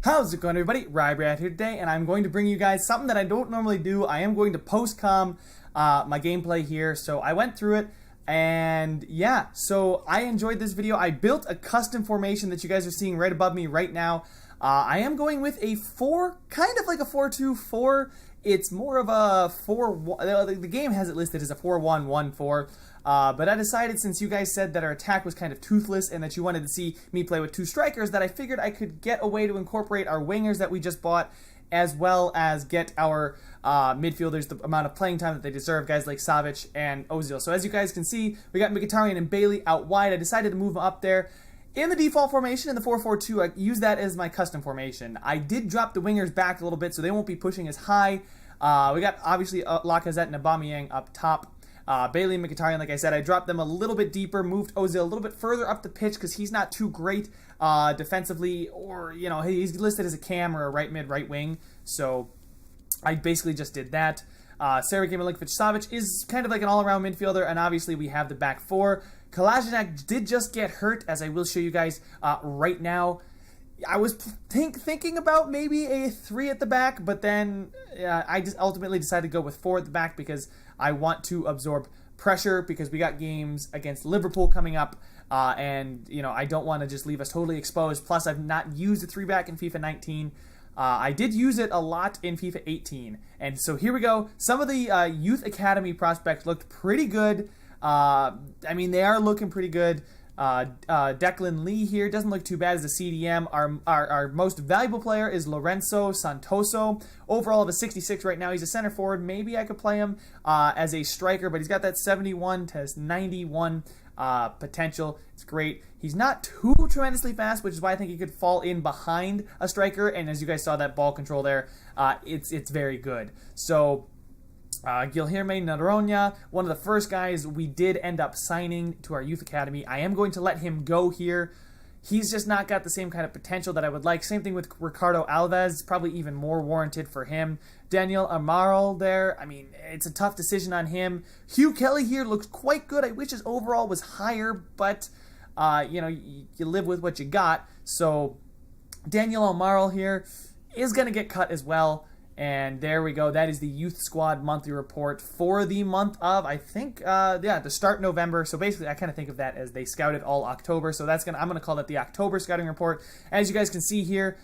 How's it going, everybody? Ryebread here today, and I'm going to bring you guys something that I don't normally do. I am going to post-com my gameplay here. So I went through it, and yeah, so I enjoyed this video. I built a custom formation that you guys are seeing right above me right now. I am going with a 4, kind of like a 4-2-4. It's more of a 4-1. The game has it listed as a 4-1-1-4. But I decided, since you guys said that our attack was kind of toothless and that you wanted to see me play with 2 strikers, that I figured I could get a way to incorporate our wingers that we just bought, as well as get our midfielders the amount of playing time that they deserve, guys like Savic and Ozil. So as you guys can see, we got Mkhitaryan and Bailey out wide. I decided to move them up there. In the default formation, in the 4-4-2, I use that as my custom formation. I did drop the wingers back a little bit, so they won't be pushing as high. We got, obviously, Lacazette and Aubameyang up top. Bailey and Mkhitaryan, like I said, I dropped them a little bit deeper, moved Ozil a little bit further up the pitch because he's not too great defensively, or, you know, he's listed as a cam or a right mid, right wing. So I basically just did that. Sergej Milinkovic-Savic is kind of like an all-around midfielder, and obviously we have the back 4. Kolasinac did just get hurt, as I will show you guys right now. I was thinking about maybe a 3 at the back, but then I just ultimately decided to go with 4 at the back because I want to absorb pressure, because we got games against Liverpool coming up, and you know, I don't want to just leave us totally exposed. Plus, I've not used a 3-back in FIFA 19. I did use it a lot in FIFA 18, and so here we go. Some of the Youth Academy prospects looked pretty good. I mean, they are looking pretty good. Declan Lee here doesn't look too bad as a CDM. Our most valuable player is Lorenzo Santoso. Overall of a 66 right now. He's a center forward. Maybe I could play him as a striker, but he's got that 71 to 91 potential. It's great. He's not too tremendously fast, which is why I think he could fall in behind a striker. And as you guys saw, that ball control there, it's very good. So Guilherme Noronha, one of the first guys we did end up signing to our youth academy. I am going to let him go here. He's just not got the same kind of potential that I would like. Same thing with Ricardo Alves, probably even more warranted for him. Daniel Amaral there, I mean, it's a tough decision on him. Hugh Kelly here looks quite good. I wish his overall was higher, but you know, you live with what you got. So Daniel Amaral here is going to get cut as well. And there we go. That is the Youth Squad monthly report for the month of, I think, the start November. So basically, I kind of think of that as they scouted all October. So I'm gonna call that the October scouting report. As you guys can see here,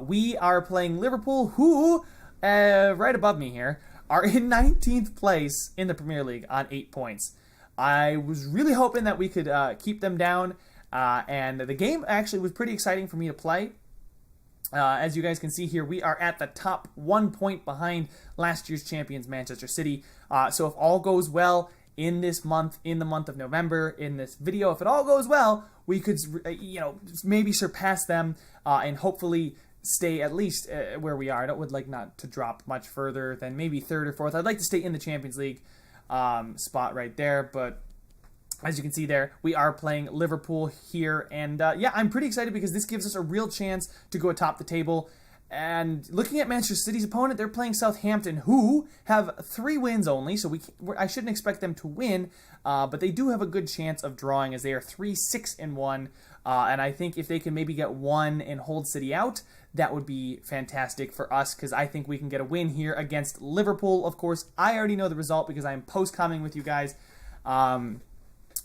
we are playing Liverpool, who, right above me here, are in 19th place in the Premier League on 8 points. I was really hoping that we could keep them down, and the game actually was pretty exciting for me to play. As you guys can see here, we are at the top 1 point behind last year's champions, Manchester City. So if all goes well in this month, in the month of November, in this video, if it all goes well, we could, you know, maybe surpass them and hopefully stay at least where we are. I would like not to drop much further than maybe 3rd or 4th. I'd like to stay in the Champions League spot right there, but as you can see there, we are playing Liverpool here, and yeah, I'm pretty excited because this gives us a real chance to go atop the table. And looking at Manchester City's opponent, they're playing Southampton, who have 3 wins only, so I shouldn't expect them to win, but they do have a good chance of drawing, as they are 3-6-1, and I think if they can maybe get 1 and hold City out, that would be fantastic for us, because I think we can get a win here against Liverpool. Of course, I already know the result because I'm post-commenting with you guys.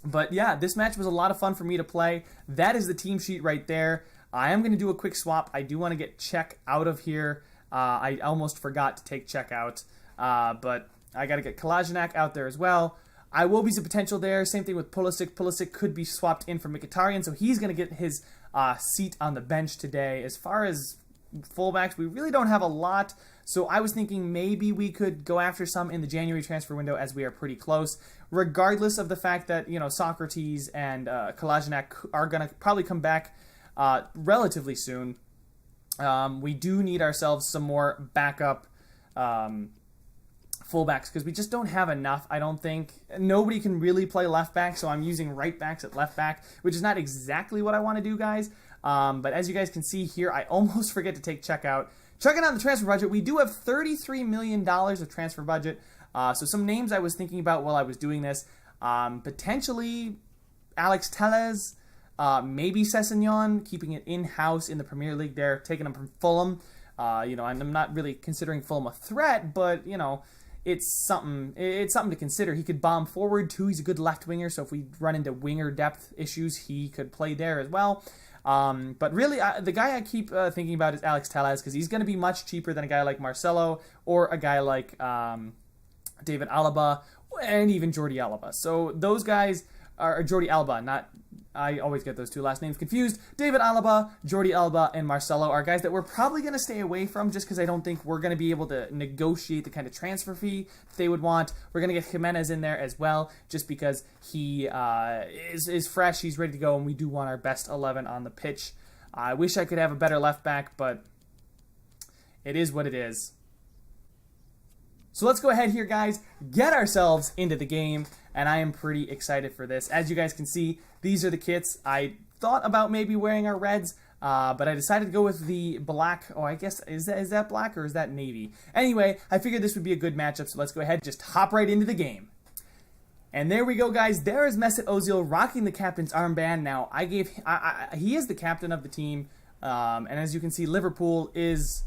But yeah, this match was a lot of fun for me to play. That is the team sheet right there. I am going to do a quick swap. I do want to get Czech out of here. I almost forgot to take Czech out, but I got to get Kolasinac out there as well. I will be some potential there. Same thing with Pulisic. Pulisic could be swapped in for Mkhitaryan, so he's going to get his seat on the bench today. As far as fullbacks, we really don't have a lot, so I was thinking maybe we could go after some in the January transfer window, as we are pretty close, regardless of the fact that, you know, Socrates and Kolasinac are going to probably come back relatively soon. We do need ourselves some more backup fullbacks, because we just don't have enough, I don't think. Nobody can really play left back, so I'm using right backs at left back, which is not exactly what I want to do, guys. But as you guys can see here, I almost forget to take Czech out. Checking out the transfer budget, we do have $33 million of transfer budget. So some names I was thinking about while I was doing this, potentially Alex Telles, Maybe Sessegnon, keeping it in-house in the Premier League there, taking him from Fulham. You know, I'm not really considering Fulham a threat, but, you know, it's something to consider. He could bomb forward, too. He's a good left winger, so if we run into winger depth issues, he could play there as well. But really, the guy I keep thinking about is Alex Telles, because he's going to be much cheaper than a guy like Marcelo or a guy like David Alaba and even Jordi Alba. So those guys are Jordi Alba, not... I always get those two last names confused. David Alaba, Jordi Alba, and Marcelo are guys that we're probably going to stay away from just because I don't think we're going to be able to negotiate the kind of transfer fee that they would want. We're going to get Jimenez in there as well just because he is fresh, he's ready to go, and we do want our best 11 on the pitch. I wish I could have a better left back, but it is what it is. So let's go ahead here, guys, get ourselves into the game, and I am pretty excited for this. As you guys can see, these are the kits. I thought about maybe wearing our reds, but I decided to go with the black. Oh, I guess, is that black or is that navy? Anyway, I figured this would be a good matchup, so let's go ahead and just hop right into the game. And there we go, guys. There is Mesut Ozil rocking the captain's armband. Now, he is the captain of the team, and as you can see, Liverpool is...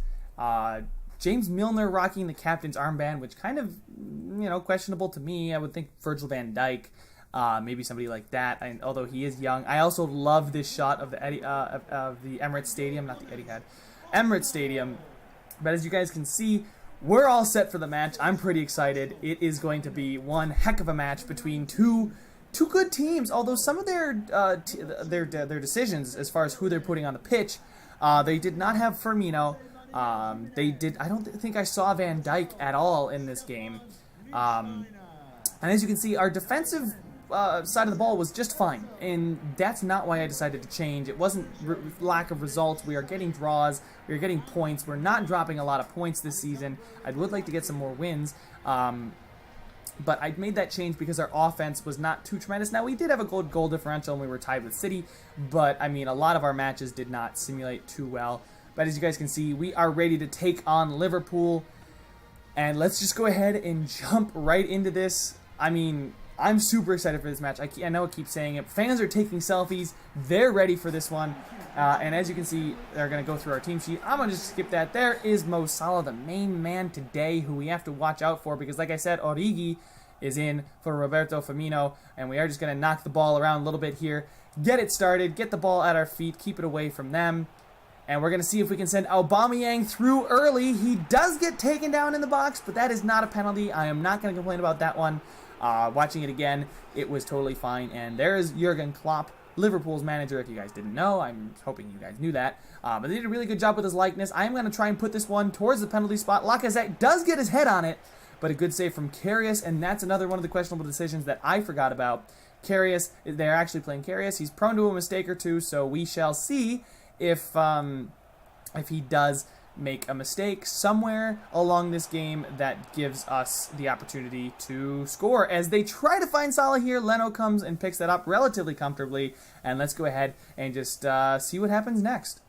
James Milner rocking the captain's armband, which kind of, you know, questionable to me. I would think Virgil van Dijk, maybe somebody like that, although he is young. I also love this shot of the Emirates Stadium, not the Etihad, Emirates Stadium. But as you guys can see, we're all set for the match. I'm pretty excited. It is going to be one heck of a match between two good teams, although some of their decisions as far as who they're putting on the pitch, they did not have Firmino. I don't think I saw Van Dijk at all in this game. And as you can see, our defensive side of the ball was just fine, and that's not why I decided to change. It wasn't lack of results. We are getting draws. We are getting points. We're not dropping a lot of points this season. I would like to get some more wins. But I made that change because our offense was not too tremendous. Now, we did have a good goal differential, and we were tied with City, but, I mean, a lot of our matches did not simulate too well. But as you guys can see, we are ready to take on Liverpool. And let's just go ahead and jump right into this. I mean, I'm super excited for this match. I know I keep saying it. Fans are taking selfies. They're ready for this one. And as you can see, they're going to go through our team sheet. I'm going to just skip that. There is Mo Salah, the main man today, who we have to watch out for. Because like I said, Origi is in for Roberto Firmino. And we are just going to knock the ball around a little bit here. Get it started. Get the ball at our feet. Keep it away from them. And we're going to see if we can send Aubameyang through early. He does get taken down in the box, but that is not a penalty. I am not going to complain about that one. Watching it again, it was totally fine. And there is Jurgen Klopp, Liverpool's manager, if you guys didn't know. I'm hoping you guys knew that. But they did a really good job with his likeness. I am going to try and put this one towards the penalty spot. Lacazette does get his head on it, but a good save from Karius, and that's another one of the questionable decisions that I forgot about. Karius, they're actually playing Karius. He's prone to a mistake or two, so we shall see if he does make a mistake somewhere along this game that gives us the opportunity to score. As they try to find Salah here, Leno comes and picks that up relatively comfortably, and let's go ahead and just see what happens next.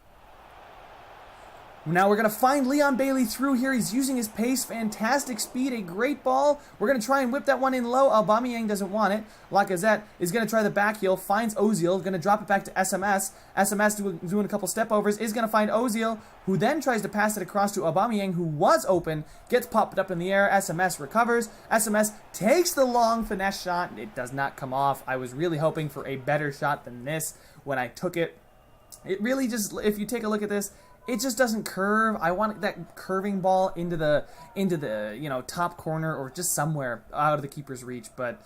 Now we're going to find Leon Bailey through here. He's using his pace, fantastic speed, a great ball. We're going to try and whip that one in low. Aubameyang doesn't want it. Lacazette is going to try the back heel, finds Ozil, going to drop it back to SMS. SMS doing a couple step overs, is going to find Ozil, who then tries to pass it across to Aubameyang, who was open, gets popped up in the air. SMS recovers. SMS takes the long finesse shot. It does not come off. I was really hoping for a better shot than this when I took it. It really just, if you take a look at this, it just doesn't curve. I want that curving ball into the top corner or just somewhere out of the keeper's reach. But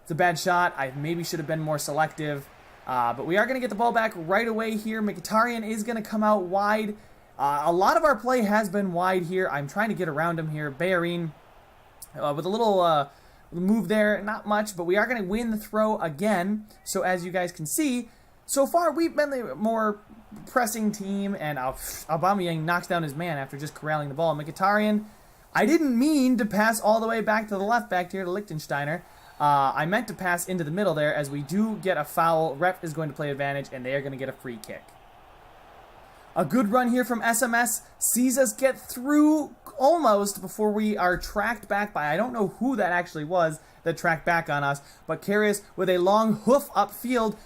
it's a bad shot. I maybe should have been more selective. But we are going to get the ball back right away here. Mkhitaryan is going to come out wide. A lot of our play has been wide here. I'm trying to get around him here. Bellerin with a little move there. Not much, but we are going to win the throw again. So as you guys can see, so far we've been the more pressing team, and Aubameyang knocks down his man after just corralling the ball. Mkhitaryan, I didn't mean to pass all the way back to the left back here to Lichtsteiner. I meant to pass into the middle there, as we do get a foul. Ref is going to play advantage, and they are going to get a free kick. A good run here from SMS sees us get through almost before we are tracked back by, I don't know who that actually was that tracked back on us, but Karius with a long hoof upfield.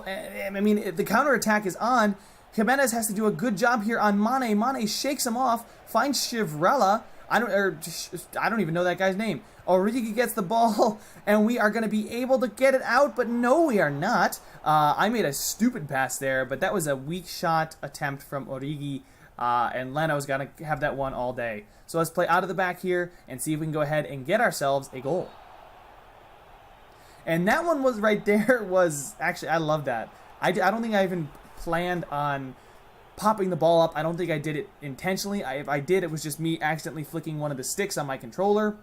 I mean, the counterattack is on. Jimenez has to do a good job here on Mane. Mane shakes him off, finds Shivrella. I don't even know that guy's name. Origi gets the ball, and we are going to be able to get it out, but no, we are not. I made a stupid pass there, but that was a weak shot attempt from Origi, and Leno's going to have that one all day. So let's play out of the back here and see if we can go ahead and get ourselves a goal. And that one was right there was, actually, I love that. I don't think I even planned on popping the ball up. I don't think I did it intentionally. If I did, it was just me accidentally flicking one of the sticks on my controller.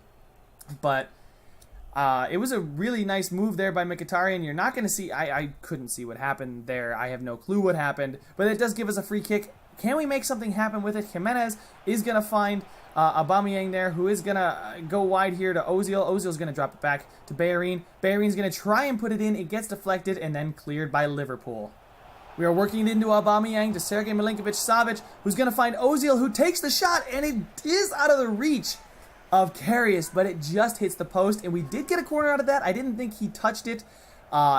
But it was a really nice move there by Mkhitaryan. You're not going to see, I couldn't see what happened there. I have no clue what happened. But it does give us a free kick. Can we make something happen with it? Jimenez is going to find Aubameyang there, who is going to go wide here to Ozil. Ozil's going to drop it back to Bellerin. Bellerin's going to try and put it in. It gets deflected and then cleared by Liverpool. We are working into Aubameyang to Sergej Milinkovic-Savic, who's going to find Ozil, who takes the shot, and it is out of the reach of Karius, but it just hits the post, and we did get a corner out of that. I didn't think he touched it.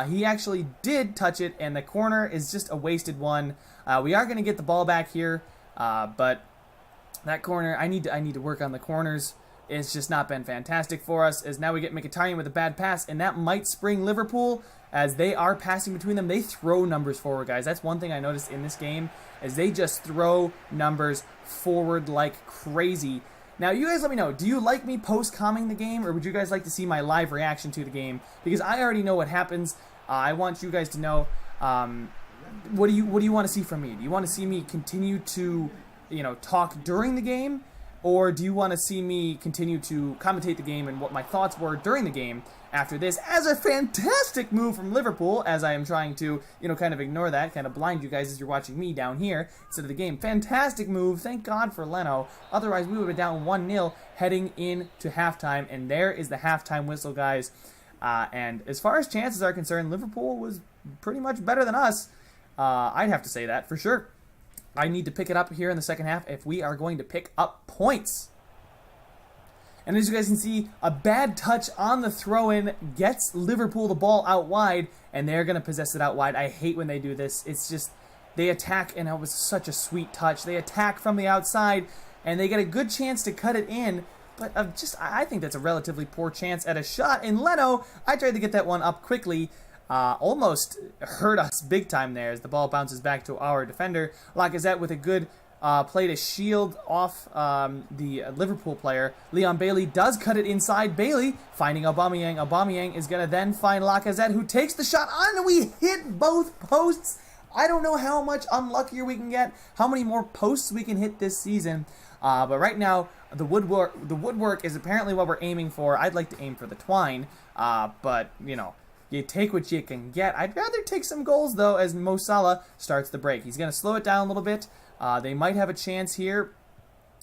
He actually did touch it, and the corner is just a wasted one. We are going to get the ball back here, but that corner, I need to work on the corners. It's just not been fantastic for us, as now we get Mkhitaryan with a bad pass, and that might spring Liverpool, as they are passing between them. They throw numbers forward, guys. That's one thing I noticed in this game, is they just throw numbers forward like crazy. Now, you guys let me know, do you like me post-comming the game, or would you guys like to see my live reaction to the game? Because I already know what happens. I want you guys to know, what do you want to see from me? Do you want to see me continue to, talk during the game? Or do you want to see me continue to commentate the game and what my thoughts were during the game after this? As a fantastic move from Liverpool, as I am trying to, kind of ignore that, kind of blind you guys as you're watching me down here instead of the game. Fantastic move. Thank God for Leno. Otherwise, we would have been down 1-0 heading into halftime. And there is the halftime whistle, guys. And as far as chances are concerned, Liverpool was pretty much better than us. I'd have to say that for sure. I need to pick it up here in the second half if we are going to pick up points. And as you guys can see, a bad touch on the throw-in gets Liverpool the ball out wide, and they're going to possess it out wide. I hate when they do this. It's just, they attack, and it was such a sweet touch. They attack from the outside, and they get a good chance to cut it in, but I think that's a relatively poor chance at a shot. And Leno, I tried to get that one up quickly, almost hurt us big time there as the ball bounces back to our defender. Lacazette with a good play to shield off the Liverpool player. Leon Bailey does cut it inside. Bailey finding Aubameyang. Aubameyang is going to then find Lacazette, who takes the shot on, and we hit both posts. I don't know how much unluckier we can get, how many more posts we can hit this season. But right now, the woodwork is apparently what we're aiming for. I'd like to aim for the twine, but, you take what you can get. I'd rather take some goals, though, as Mo Salah starts the break. He's going to slow it down a little bit. They might have a chance here.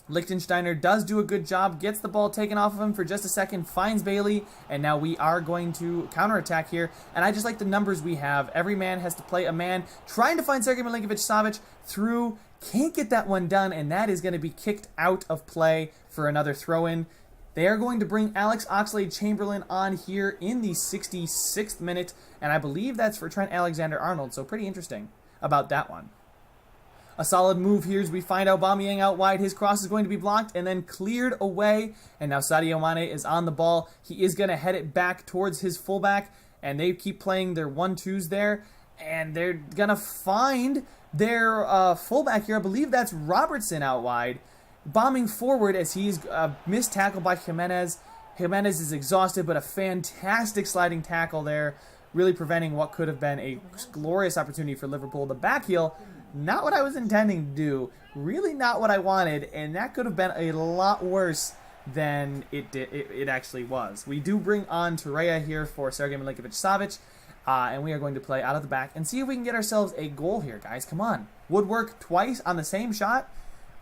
Lichtsteiner does do a good job, gets the ball taken off of him for just a second, finds Bailey, and now we are going to counterattack here. And I just like the numbers we have. Every man has to play a man, trying to find Sergej Milinkovic-Savic through. Can't get that one done, and that is going to be kicked out of play for another throw-in. They are going to bring Alex Oxlade-Chamberlain on here in the 66th minute, and I believe that's for Trent Alexander-Arnold, so pretty interesting about that one. A solid move here as we find Aubameyang out wide. His cross is going to be blocked and then cleared away, and now Sadio Mane is on the ball. He is going to head it back towards his fullback, and they keep playing their 1-2s there, and they're going to find their fullback here. I believe that's Robertson out wide, bombing forward as he's missed tackle by Jimenez. Jimenez is exhausted, but a fantastic sliding tackle there, really preventing what could have been a glorious opportunity for Liverpool. The back heel, not what I was intending to do, really not what I wanted, and that could have been a lot worse than it actually was. We do bring on Torreira here for Sergej Milinkovic-Savic, and we are going to play out of the back and see if we can get ourselves a goal here, guys. Come on. Woodwork twice on the same shot.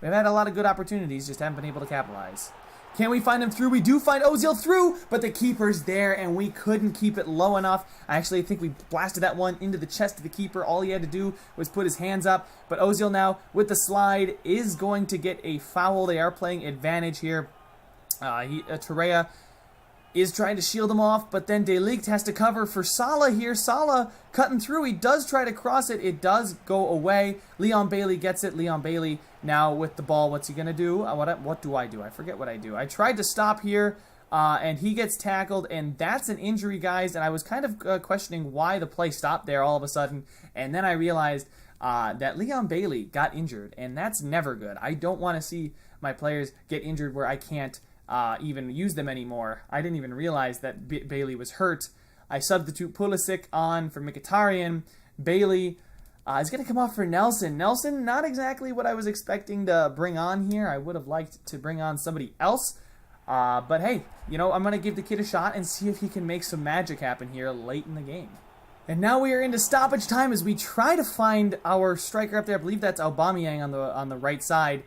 We've had a lot of good opportunities, just haven't been able to capitalize. Can we find him through? We do find Ozil through, but the keeper's there, and we couldn't keep it low enough. I actually think we blasted that one into the chest of the keeper. All he had to do was put his hands up. But Ozil now, with the slide, is going to get a foul. They are playing advantage here. Torreira is trying to shield him off, but then De Ligt has to cover for Salah here. Salah cutting through. He does try to cross it. It does go away. Leon Bailey gets it. Leon Bailey now with the ball. What's he going to do? What do I do? I forget what I do. I tried to stop here, and he gets tackled, and that's an injury, guys. And I was kind of questioning why the play stopped there all of a sudden, and then I realized that Leon Bailey got injured, and that's never good. I don't want to see my players get injured where I can't even use them anymore. I didn't even realize that Bailey was hurt. I substitute Pulisic on for Mkhitaryan. Bailey is going to come off for Nelson. Nelson, not exactly what I was expecting to bring on here. I would have liked to bring on somebody else. But hey, you know, I'm going to give the kid a shot and see if he can make some magic happen here late in the game. And now we are into stoppage time as we try to find our striker up there. I believe that's Aubameyang on the right side.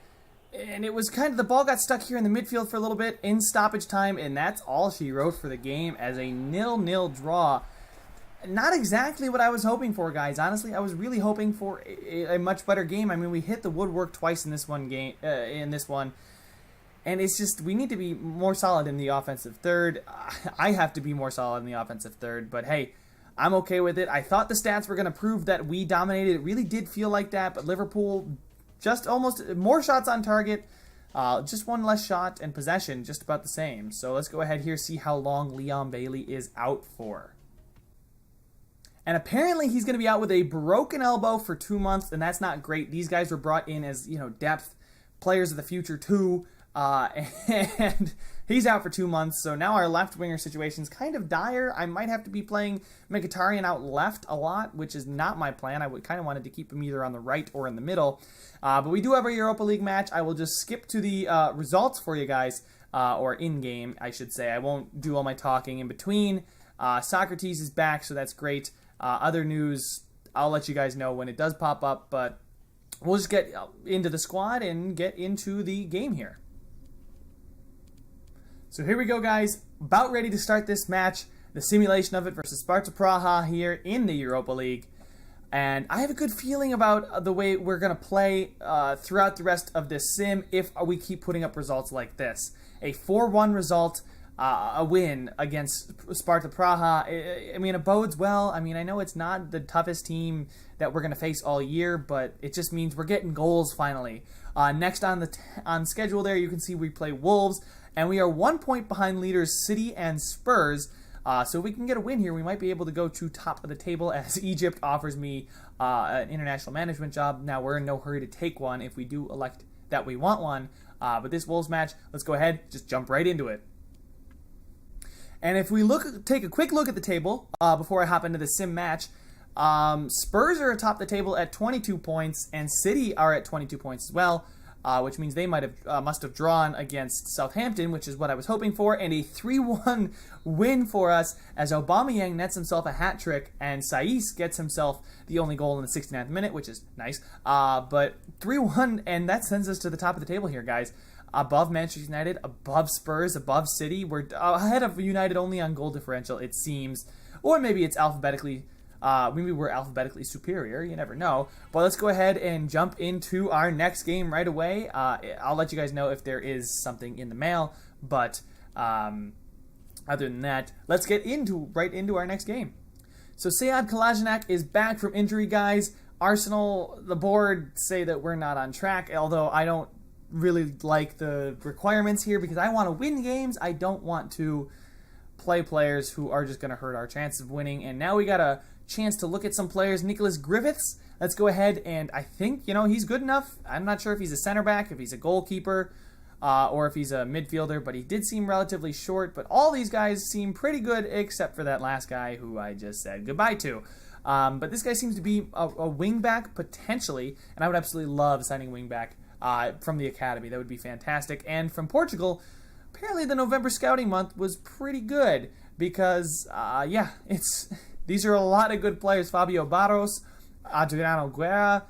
And it was kind of, the ball got stuck here in the midfield for a little bit in stoppage time, and that's all she wrote for the game as a 0-0 draw. Not exactly what I was hoping for, guys. Honestly, I was really hoping for a much better game. I mean, we hit the woodwork twice in this one game, and it's just, we need to be more solid in the offensive third. I have to be more solid in the offensive third, but hey, I'm okay with it. I thought the stats were going to prove that we dominated. It really did feel like that, but Liverpool just almost more shots on target, just one less shot, and possession just about the same. So let's go ahead here, see how long Leon Bailey is out for. And apparently he's going to be out with a broken elbow for 2 months, and that's not great. These guys were brought in as, you know, depth players of the future too, and he's out for 2 months. So now our left winger situation is kind of dire. I might have to be playing Mkhitaryan out left a lot, which is not my plan. I kind of wanted to keep him either on the right or in the middle. But we do have a Europa League match. I will just skip to the results for you guys, or in-game, I should say. I won't do all my talking in between. Socrates is back, so that's great. Other news, I'll let you guys know when it does pop up, but we'll just get into the squad and get into the game here. So here we go, guys. About ready to start this match, the simulation of it versus Sparta Praha here in the Europa League. And I have a good feeling about the way we're going to play throughout the rest of this sim if we keep putting up results like this. A 4-1 result, a win against Sparta Praha. I mean, it bodes well. I mean, I know it's not the toughest team that we're going to face all year, but it just means we're getting goals finally. Next on schedule there, you can see we play Wolves, and we are 1 point behind leaders City and Spurs. So if we can get a win here, we might be able to go to top of the table as Egypt offers me an international management job. Now, we're in no hurry to take one if we do elect that we want one. But this Wolves match, let's go ahead, just jump right into it. And if we take a quick look at the table before I hop into the sim match, Spurs are atop the table at 22 points, and City are at 22 points as well. Which means they must have drawn against Southampton, which is what I was hoping for, and a 3-1 win for us as Aubameyang nets himself a hat trick and Saiss gets himself the only goal in the 69th minute, which is nice. But 3-1, and that sends us to the top of the table here, guys. Above Manchester United, above Spurs, above City. We're ahead of United only on goal differential, it seems. Or maybe it's alphabetically. Maybe we're alphabetically superior. You never know. But let's go ahead and jump into our next game right away. I'll let you guys know if there is something in the mail. But other than that, let's get right into our next game. So Sead Kolasinac is back from injury, guys. Arsenal, the board, say that we're not on track, although I don't really like the requirements here because I want to win games. I don't want to play players who are just going to hurt our chances of winning. And now we got a chance to look at some players. Nicholas Griffiths, let's go ahead, and I think, you know, he's good enough. I'm not sure if he's a center back, if he's a goalkeeper, or if he's a midfielder, but he did seem relatively short. But all these guys seem pretty good except for that last guy who I just said goodbye to. But this guy seems to be a wing back potentially, and I would absolutely love signing wing back from the academy. That would be fantastic. And from Portugal, apparently the November scouting month was pretty good because, these are a lot of good players. Fabio Barros, Adriano Guerra,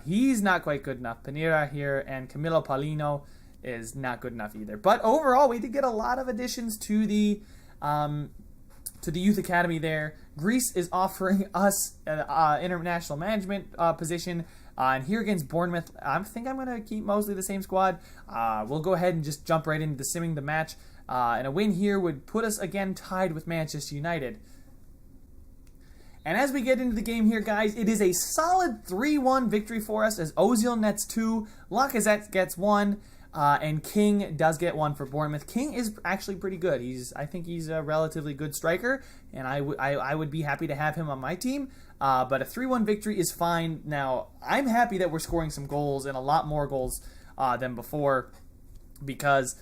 he's not quite good enough. Panera here, and Camilo Paulino. is not good enough either. But overall, we did get a lot of additions to the youth academy there. Greece is offering us an international management position. And here against Bournemouth, I think I'm going to keep mostly the same squad. We'll go ahead and just jump right into simming the match. And a win here would put us again tied with Manchester United. And as we get into the game here, guys, it is a solid 3-1 victory for us as Ozil nets 2, Lacazette gets 1, and King does get 1 for Bournemouth. King is actually pretty good. I think he's a relatively good striker, and I would be happy to have him on my team. But a 3-1 victory is fine. Now, I'm happy that we're scoring some goals, and a lot more goals than before, because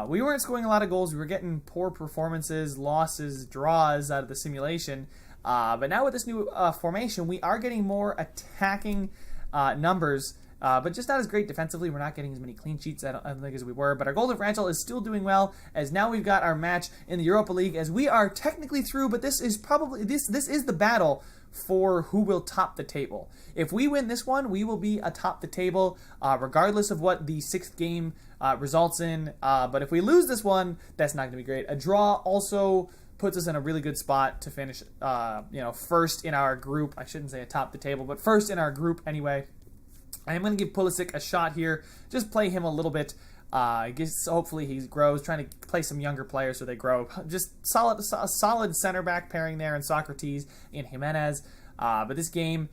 we weren't scoring a lot of goals. We were getting poor performances, losses, draws out of the simulation. But now with this new formation, we are getting more attacking numbers, but just not as great defensively. We're not getting as many clean sheets, I don't think, as we were. But our goal differential is still doing well, as now we've got our match in the Europa League, as we are technically through, but this is probably this is the battle for who will top the table. If we win this one, we will be atop the table, regardless of what the 6th game results in. But if we lose this one, that's not going to be great. A draw also puts us in a really good spot to finish, first in our group. I shouldn't say atop the table, but first in our group anyway. I am going to give Pulisic a shot here. Just play him a little bit. I guess hopefully he grows. Trying to play some younger players so they grow. Just solid center back pairing there in Socrates and Jimenez. But this game,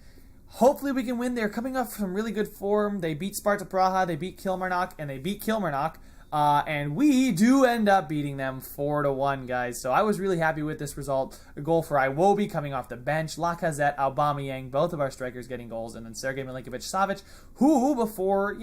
hopefully we can win. They're coming off some really good form. They beat Sparta Praha, they beat Kilmarnock, and they beat Kilmarnock. And we do end up beating them 4-1, guys. So I was really happy with this result. A goal for Iwobi coming off the bench. Lacazette, Aubameyang, both of our strikers getting goals. And then Sergei Milinkovic-Savic, who, before,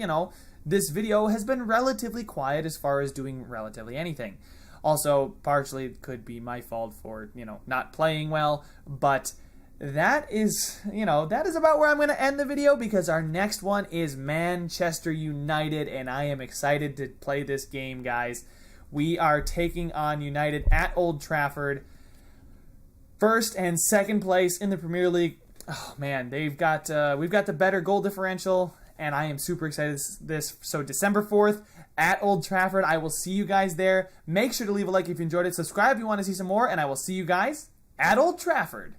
this video has been relatively quiet as far as doing relatively anything. Also, partially it could be my fault for, not playing well. But that is about where I'm going to end the video, because our next one is Manchester United, and I am excited to play this game, guys. We are taking on United at Old Trafford. First and second place in the Premier League. Oh man, we've got the better goal differential, and I am super excited this. So December 4th at Old Trafford. I will see you guys there. Make sure to leave a like if you enjoyed it. Subscribe if you want to see some more, and I will see you guys at Old Trafford.